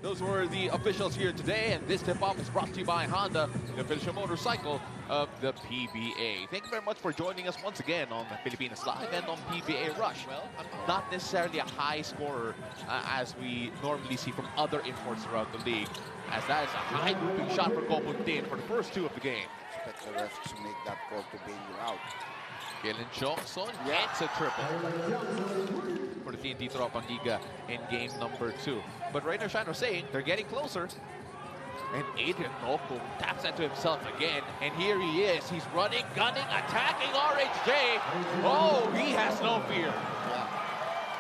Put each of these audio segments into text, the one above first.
those were the officials here today, and this tip-off is brought to you by Honda, the official motorcycle of the PBA. Thank you very much for joining us once again on Pilipinas Live and on PBA Rush. Well, I'm not necessarily a high scorer as we normally see from other imports throughout the league, as that is a high looping shot for Kopuntin for the first two of the game. Expect the refs to make that call to bail you out. Kellen Johnson gets a triple for the TNT Tropang Liga in game number 2. But Rain or Shine was saying they're getting closer. And Adrian Noko taps that to himself again. And here he is. He's running, gunning, attacking RHJ. Oh, he has no fear. Yeah.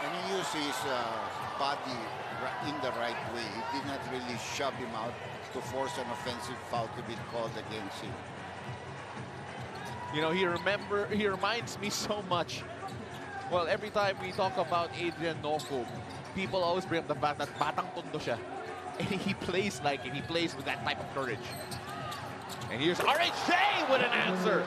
And he used his body in the right way. He did not really shove him out to force an offensive foul to be called against him. You know, he reminds me so much. Well, every time we talk about Adrian Noko, people always bring up the fact that batang tondo siya. And he plays like it. He plays with that type of courage. And here's RHJ with an answer.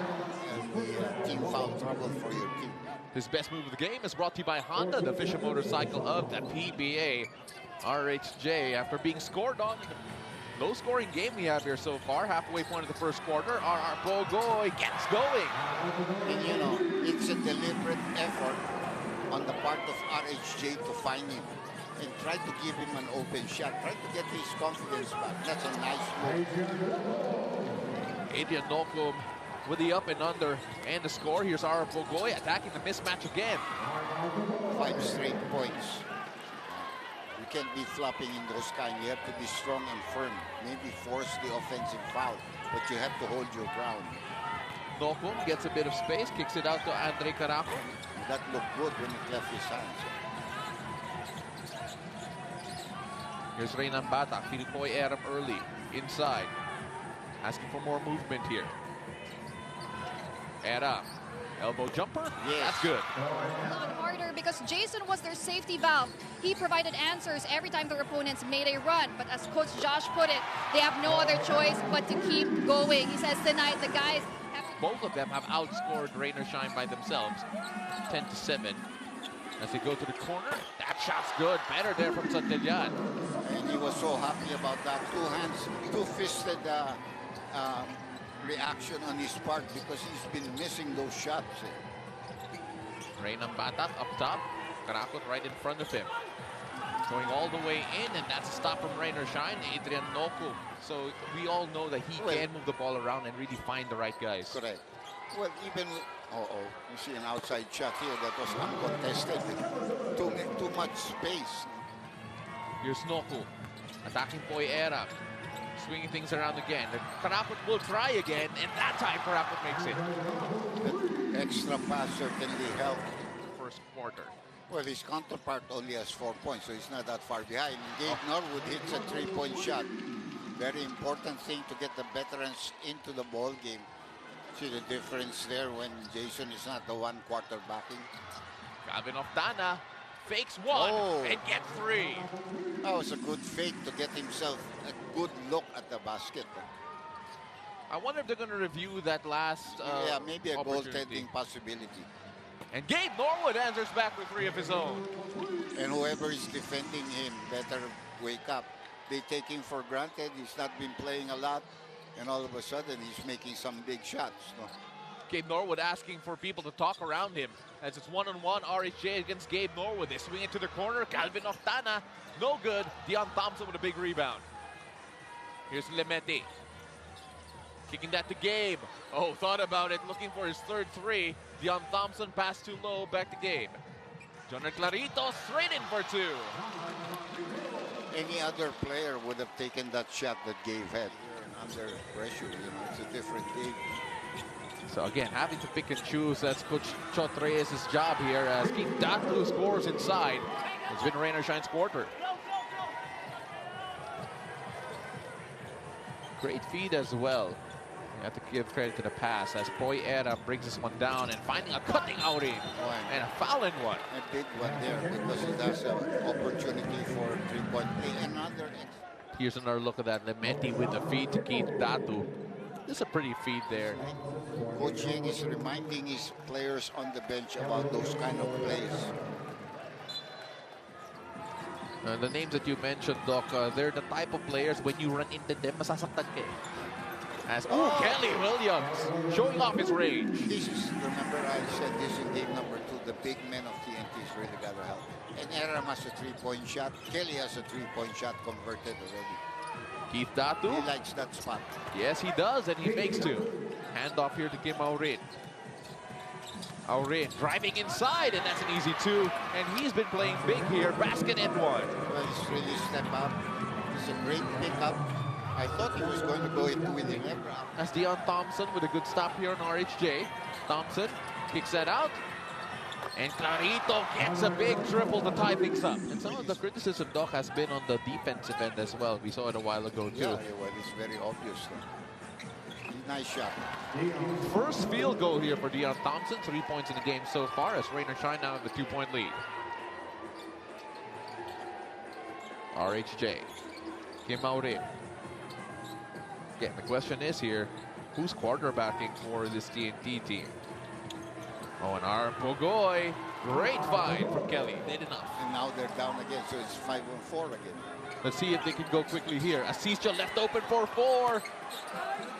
And the team foul trouble for your team. His best move of the game is brought to you by Honda, the official motorcycle of the PBA. RHJ, after being scored on, low-scoring game we have here so far. Halfway point of the first quarter, RR Pogoy gets going. And you know, it's a deliberate effort on the part of RHJ to find him and try to give him an open shot. Try to get his confidence back. That's a nice move. Adrian Noko with the up and under and the score. Here's RR Pogoy attacking the mismatch again. 5 straight points. You can't be flopping in those kind. You have to be strong and firm. Maybe force the offensive foul, but you have to hold your ground. Noko gets a bit of space, kicks it out to Andre Caraco. That looked good when it left his hands. Here's Reynan Batak, feeding Boy Aram early, inside. Asking for more movement here. Aram, elbow jumper, yes. That's good. A lot harder because Jason was their safety valve. He provided answers every time their opponents made a run. But as Coach Josh put it, they have no other choice but to keep going. He says tonight the guys have to... Both of them have outscored Rain or Shine by themselves, 10-7. As they go to the corner, that shot's good. Better there from Santillan. And he was so happy about that. Two-fisted reaction on his part because he's been missing those shots. Reynan Batak up top. Karakot right in front of him. Going all the way in, and that's a stop from Rain or Shine, Adrian Noko. So we all know that he can move the ball around and really find the right guys. Correct. Well, even... you see an outside shot here that was uncontested. Too much space. Here's Noko attacking Boy Aram. Swinging things around again. Karakot will try again, and that time Karakot makes it. The extra pass certainly helped. First quarter. Well, his counterpart only has 4 points, so he's not that far behind. Gabe Norwood hits a 3-point shot. Very important thing to get the veterans into the ball game. See the difference there when Jason is not the one quarterbacking. Calvin Oftana fakes one and gets 3. That was a good fake to get himself a good look at the basket. I wonder if they're going to review that last yeah, maybe a goaltending possibility. And Gabe Norwood answers back with 3 of his own. And whoever is defending him better wake up. They take him for granted. He's not been playing a lot. And all of a sudden, he's making some big shots. No? Gabe Norwood asking for people to talk around him. As it's one-on-one, RHJ against Gabe Norwood. They swing it to the corner. Calvin Oftana, no good. Dion Thompson with a big rebound. Here's Lemete. Kicking that to Gabe. Oh, thought about it. Looking for his third 3. Dion Thompson passed too low. Back to Gabe. Jonah Clarito straight in for 2. Any other player would have taken that shot that Gabe had. Under pressure, you know, it's a different game. So again, having to pick and choose, that's Coach Chot Reyes' job here as Keith Datu scores inside. It's been Rain or Shine's quarter. Great feed as well. You have to give credit to the pass as Boy Era brings this one down and finding a cutting outing and a fouling one. A big one there because it has an opportunity for 3-point play. Another. Here's another look at that. Lemeti with the feed to Keith Datu. This is a pretty feed there. Coach Yang is reminding his players on the bench about those kind of plays. The names that you mentioned, Doc, they're the type of players when you run into them, masasaktan ka eh. As Kelly Williams showing off his range. This is, remember I said this in game number 2, the big men of TNT's really got to help. And Aram has a 3-point shot. Kelly has a 3-point shot converted already. Keith Datu. He likes that spot. Yes, he does, and he makes two. Hand off here to Kim Aurin. Aurin driving inside, and that's an easy two. And he's been playing big here. Basket and one. Well, he's really stepped up. It's a great pickup. I thought he was going to go into winning ever. That's Dion Thompson with a good stop here on RHJ. Thompson kicks that out. And Clarito gets a big triple to tie things up. And some of the criticism, Doc, has been on the defensive end as well. We saw it a while ago, too. Yeah, well, it's very obvious. Nice shot. First field goal here for Dion Thompson. 3 points in the game so far as Rain or Shine now have a 2-point lead. RHJ. Kim Aurin. Again, the question is here, who's quarterbacking for this TNT team? Oh, and our Pogoy, great find from Kelly. Did enough. And now they're down again, so it's 5-4 again. Let's see if they can go quickly here. Asisio left open for 4.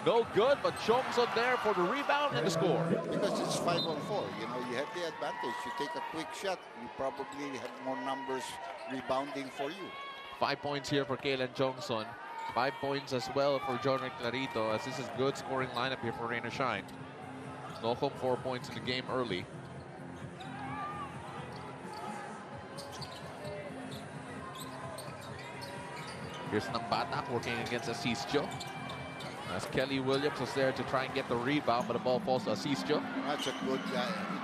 No good, but Chongson there for the rebound and the score. Because it's 5-4, you know, you have the advantage. You take a quick shot, you probably have more numbers rebounding for you. 5 points here for Kalen Chongson. 5 points as well for John Clarito, as this is good scoring lineup here for Rain or Shine. Nocom 4 points in the game early. Here's Nambata working against Asisio. As Kelly Williams was there to try and get the rebound, but the ball falls to Asisio. That's a good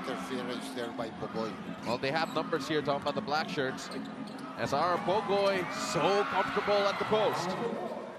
interference there by Pogoy. Well, they have numbers here talking about the black shirts. As our Pogoy so comfortable at the post.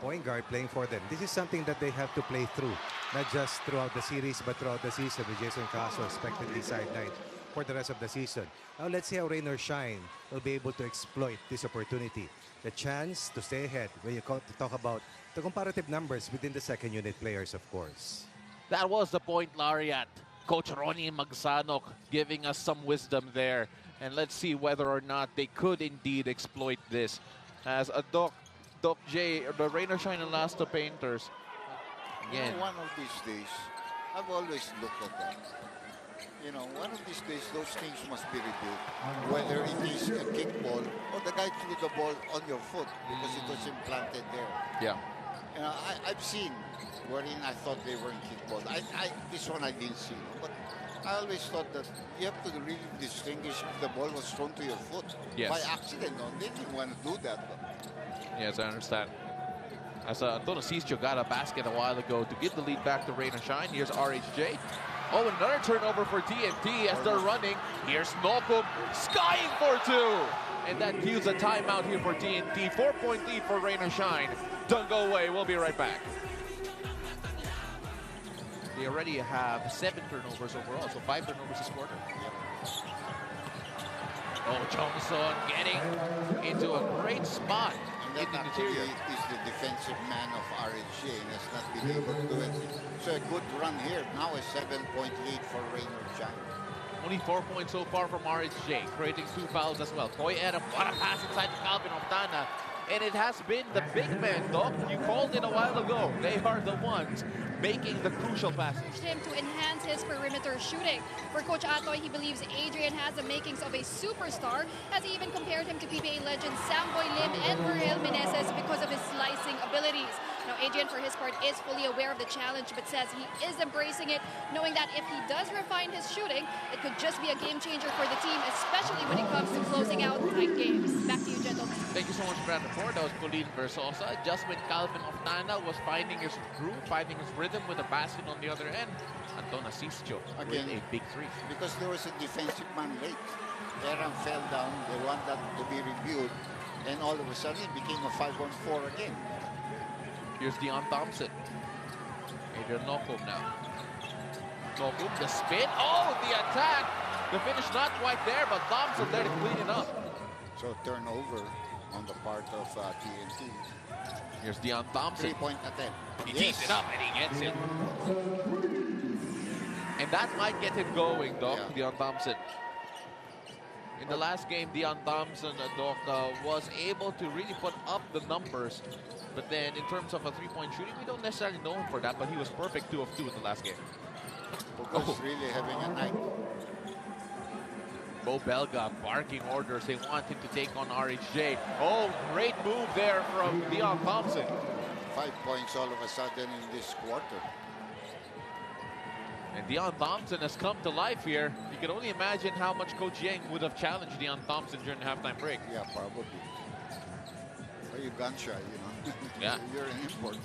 Point guard playing for them. This is something that they have to play through. Not just throughout the series, but throughout the season with Jason Caso expectedly sidelined for the rest of the season. Now let's see how Rain or Shine will be able to exploit this opportunity. The chance to stay ahead when you talk about the comparative numbers within the second unit players, of course. That was the point, Lariat. Coach Ronnie Magsanok giving us some wisdom there. And let's see whether or not they could indeed exploit this. As a Doc J, the Rain or Shine Elasto Painters. Again. You know, one of these days, I've always looked at that. You know, one of these days, those things must be rebuilt. Whether it is a kickball or the guy threw the ball on your foot because it was implanted there. Yeah. You know, I've seen wherein I thought they were in kickball. This one I didn't see. But I always thought that you have to really distinguish if the ball was thrown to your foot. Yes. By accident, no, they didn't want to do that. But yes, I understand. As Antonio Asisio got a basket a while ago to give the lead back to Rain or Shine. Here's RHJ. Oh, another turnover for TNT as they're running. Here's Nocom skying for 2. And that gives a timeout here for TNT. 4-point lead for Rain or Shine. Don't go away. We'll be right back. They already have 7 turnovers overall, so 5 turnovers this quarter. Oh, Chongson getting into a great spot in the interior. Is the defensive man of RHJ and has not been able to do it. So a good run here. Now a 7-point lead for Rain or Shine. Only 4 points so far from RHJ, creating 2 fouls as well. Toy Adam, what a pass inside to Calvin Oftana. And it has been the big man, Doc. You called it a while ago. They are the ones making the crucial passes. Him to enhance his perimeter shooting. For Coach Atoy, he believes Adrian has the makings of a superstar, as he even compared him to PBA legends Samboy Lim and Muriel Meneses because of his slicing abilities. Now, Adrian, for his part, is fully aware of the challenge, but says he is embracing it, knowing that if he does refine his shooting, it could just be a game changer for the team, especially when it comes to closing out tight games. Back to you, gentlemen. Thank you so much, Brandon Ford. That was Colleen Versosa. Just when Calvin Oftana was finding his groove, finding his rhythm with a basket on the other end, Anton Asisio with a big 3. Because there was a defensive man late. Aaron fell down. They want that to be reviewed. And all of a sudden, it became a 5-on-4 again. Here's Dion Thompson. Adrian Nocom now. Nocom, the spin. Oh, the attack. The finish not quite there, but Thompson there to clean it up. So turnover on the part of TNT. Here's Dion Thompson. 3-point attempt. He tees it up and he gets it. And that might get him going, Doc, Yeah. Dion Thompson. In the last game, Dion Thompson, Doc, was able to really put up the numbers. But then in terms of a three-point shooting, we don't necessarily know him for that, but he was perfect 2 of 2 in the last game. Because really having a night. Bo Belga barking orders. They want him to take on RHJ. Oh, great move there from Dion Thompson. 5 points all of a sudden in this quarter. And Dion Thompson has come to life here. You can only imagine how much Coach Yang would have challenged Dion Thompson during the halftime break. Yeah, probably. Are you gun shy, you know? Yeah. You're an import.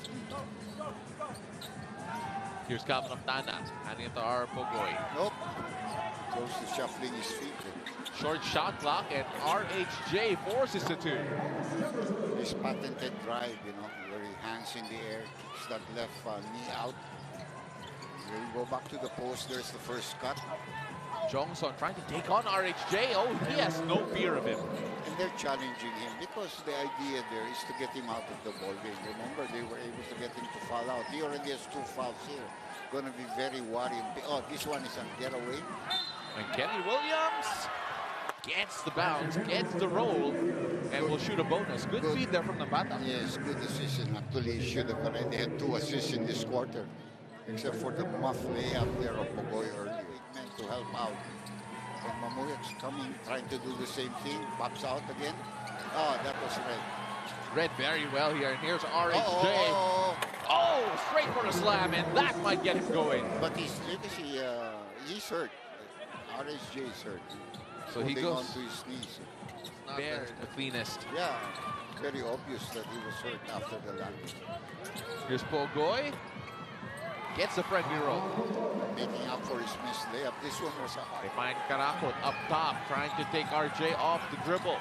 Here's Calvin Oftana, handing it to our Pogoy. Nope. Goes to shuffling his feet. Short shot clock, and RHJ forces the 2. His patented drive, you know, where he hangs in the air, kicks that left knee out. He'll go back to the post. There's the first cut. Jongson trying to take on RHJ. Oh, he has no fear of him. And they're challenging him because the idea there is to get him out of the ball game. Remember, they were able to get him to foul out. He already has 2 fouls here. Going to be very worrying. Oh, this one is a getaway. And Kenny Williams gets the bounce, gets the roll, and will shoot a bonus. Good feed there from the bata. Yes, good assist. Actually, he should have already had 2 assists in this quarter. Except for the muff layup there of Pogoy early. It meant to help out. And Mamuyak's coming, trying to do the same thing. Pops out again. Oh, that was red. Read very well here. And here's RHJ. Oh, straight for the slam, and that might get him going. But he's hurt. RHJ is hurt. So he goes onto his knees. Not there, the cleanest. Yeah, very obvious that he was hurt after the landing. Here's Pogoy. Gets the friendly roll. Making up for his missed layup. This one was a hard. They find Karakot up top, trying to take RJ off the dribble.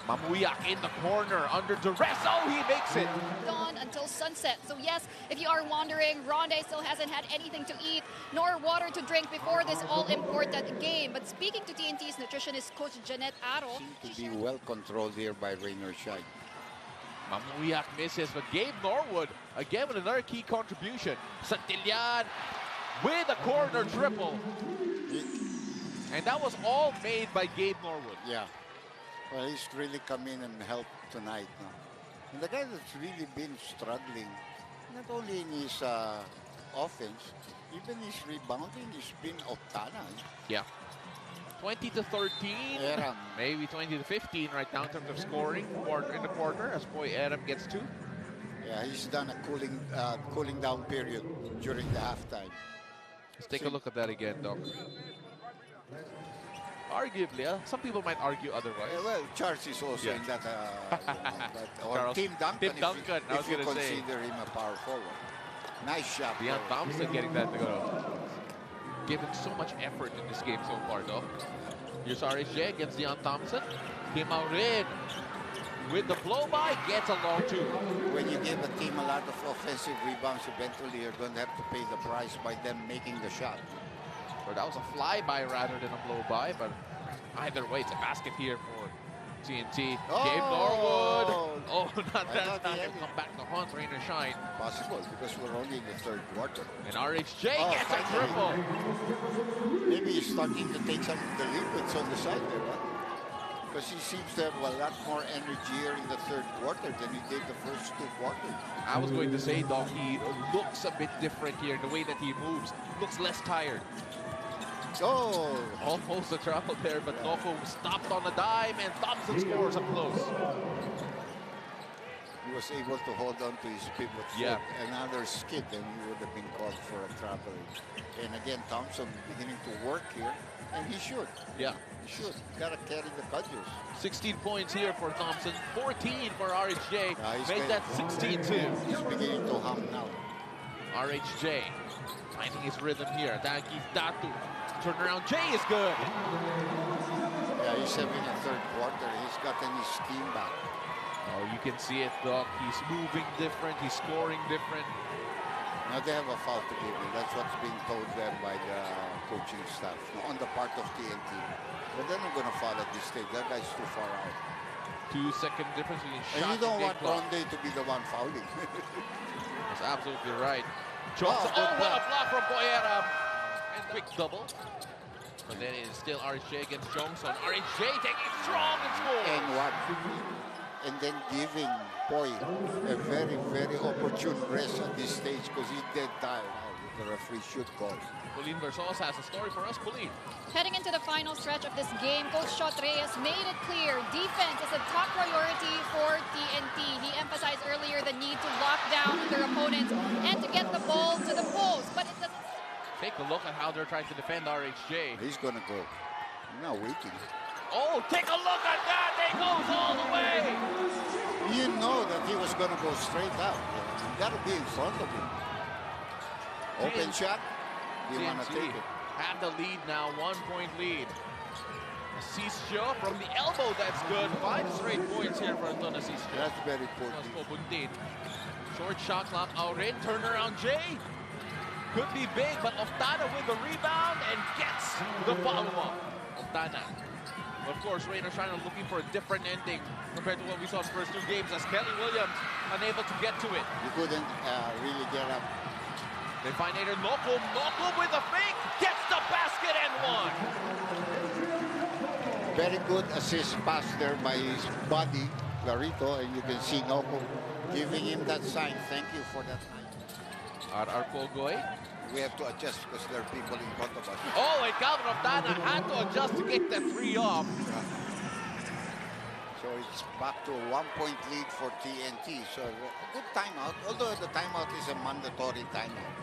Mamuyak in the corner, under duress. Oh, he makes it. On until sunset. So yes, if you are wondering, Ronde still hasn't had anything to eat nor water to drink before this all-important game. But speaking to TNT's nutritionist coach Janet Aro, seemed to be well controlled here by Rainer Shine. Mamuyak misses, but Gabe Norwood, again with another key contribution. Santillan with a corner triple. And that was all made by Gabe Norwood. Yeah. Well, he's really come in and helped tonight. No? And the guy that's really been struggling, not only in his offense, even his rebounding, he's been Oftana. Yeah. 20 to 13, Eram. maybe 20 to 15 right now in terms of scoring in the quarter as Boy Eram gets 2. Yeah, he's done a cooling down period during the halftime. Let's take a look at that again, Doc. Arguably, some people might argue otherwise. Well, Charles is also in that. Or Charles, Tim Duncan, Tim Duncan, I was if you going to say. consider him a power forward. Nice shot. Dion Thompson getting that to go. Given so much effort in this game so far, though. Here's RHJ against Dion Thompson. Came out in with the blow-by, gets a long 2. When you give a team a lot of offensive rebounds, eventually you're going to have to pay the price by them making the shot. Or that was a flyby rather than a blow-by, but either way, it's a basket here for TNT. Oh! Gabe Norwood. Oh, not that time. he He'll come back to haunt Rainer Shine. Possible, because we're only in the 3rd quarter. And RHJ gets a triple. Maybe he's starting to take some of the liquids on the side there, huh? Because he seems to have a lot more energy here in the 3rd quarter than he did the first 2 quarters. I was going to say, Doc, he looks a bit different here. The way that he moves looks less tired. Oh! Almost a trouble there, but Noko stopped on a dime, and Thompson scores up close. He was able to hold on to his pivot foot. Another skid, and he would have been called for a travel. And again, Thompson beginning to work here, and he should. Yeah. He should. Got to carry the Cudgers. 16 points here for Thompson, 14 for RHJ. Made that 16-2. He's beginning to hum now. RHJ finding his rhythm here. Danki Datu. Turnaround J is good. Yeah, he's having a 3rd quarter. He's gotten his steam back. Oh, you can see it, Doc. He's moving different. He's scoring different. Now they have a foul to give him. That's what's being told them by the coaching staff on the part of TNT. But they're not going to foul at this stage. That guy's too far out. 2-second difference between shot and you don't want clock. Ronde to be the one fouling. That's absolutely right. Johnson, what a block from Boyera. And quick double. But then it is still RHJ against Jongson. RHJ taking strong and scores. And what? And then giving Poi a very, very opportune rest at this stage because he's dead tired. The referee should call. Pauline Versos has a story for us. Pauline. Heading into the final stretch of this game, Coach Shot Reyes made it clear defense is a top priority for TNT. He emphasized earlier the need to lock down their opponents and to get the ball to the post. But it doesn't. Take a look at how they're trying to defend RHJ. He's going to go. Now waiting. Oh, take a look at that. He goes all the way. You know that he was going to go straight out. You got to be in front of him. Open shot. You want to take it. Have the lead now, 1-point lead. Asisio from the elbow, that's good. 5 straight points here for Anton Asisio. That's very poor. Short shot clock, Aurin, turnaround Jay. Could be big, but Oftana with the rebound and gets the follow-up. Oftana. Of course, Rainer Shine looking for a different ending compared to what we saw in the first 2 games as Kelly Williams unable to get to it. You couldn't really get up. They find Aiden Noko. Noko with a fake, gets the basket and one. Very good assist pass there by his body, Larito, and you can see Noko giving him that sign. Thank you for that sign. Pogoy. We have to adjust because there are people in front of us. Oh, and Calvin Oftana had to adjust to get the 3 off. So it's back to a 1-point lead for TNT. So a good timeout, although the timeout is a mandatory timeout.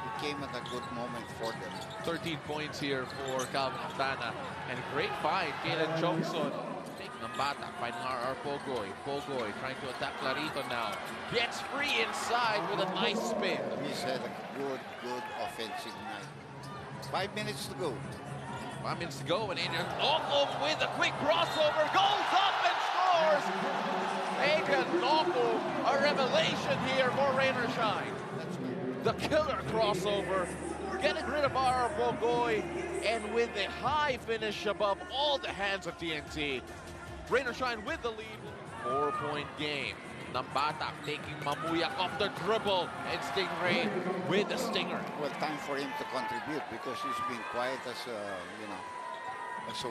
It came at a good moment for them. 13 points here for Calvin Oftana. And great find, Kalen Jongson. Taking the bata, finding Pogoy. Pogoy trying to attack Clarito now. Gets free inside with a nice spin. He's had a good offensive night. 5 minutes to go. 5 minutes to go, and Adrian Noko with a quick crossover, goes up and scores! Adrian Noko, a revelation here for Rainer Shine. The killer crossover, getting rid of Pogoy, and with a high finish above all the hands of TNT. Rainer Shine with the lead, 4-point game. Nambata taking Mamuyak off the dribble, and Stingray with the stinger. Well, time for him to contribute because he's been quiet as a, as a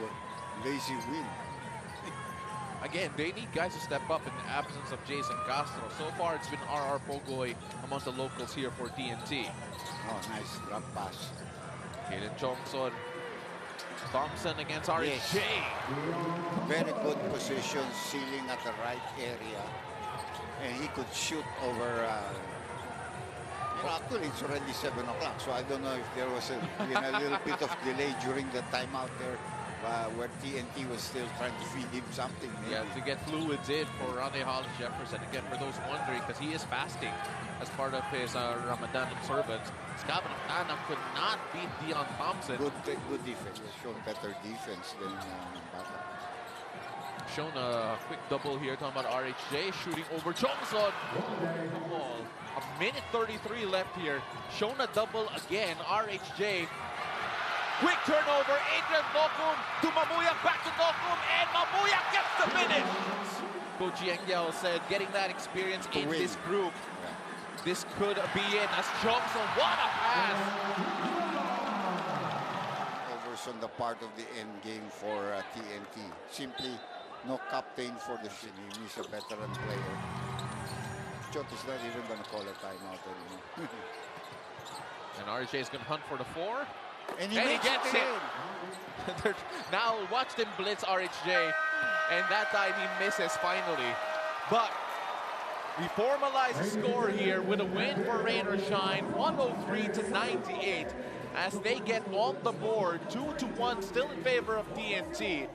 lazy win. Again, they need guys to step up in the absence of Jason Castro. So far, it's been Pogoy among the locals here for TNT. Oh, nice drop pass. Kalen Jongson. Thompson against RHJ. Yes. Very good position, ceiling at the right area. And he could shoot over, actually it's already 7 o'clock, so I don't know if there was a little bit of delay during the timeout there where TNT was still trying to feed him something. Maybe. Yeah, to get fluids in for Ronnie Hollis Jefferson. Again, for those wondering, because he is fasting as part of his Ramadan observance. Calvin Oftana could not beat Dion Thompson. Good defense. He's shown better defense than Nambata. Shown a quick double here, talking about RHJ shooting over Jongson. A minute 33 left here. Shown a double again. RHJ. Quick turnover. Adrian Nokum to Mamuyak, back to Nokum, and Mamuyak gets the finish. Coach Yengyao said getting that experience in this group. This could be it as Jongson. What a pass! Overs on the part of the end game for TNT. Simply no captain for the team. He's a veteran player. Chot is not even going to call a timeout anymore. And RJ is going to hunt for the 4. And he gets it. Now watch them blitz RHJ. And that time he misses finally. But we formalize the score here with a win for Rainer Shine, 103-98, as they get on the board, 2-1, still in favor of TNT.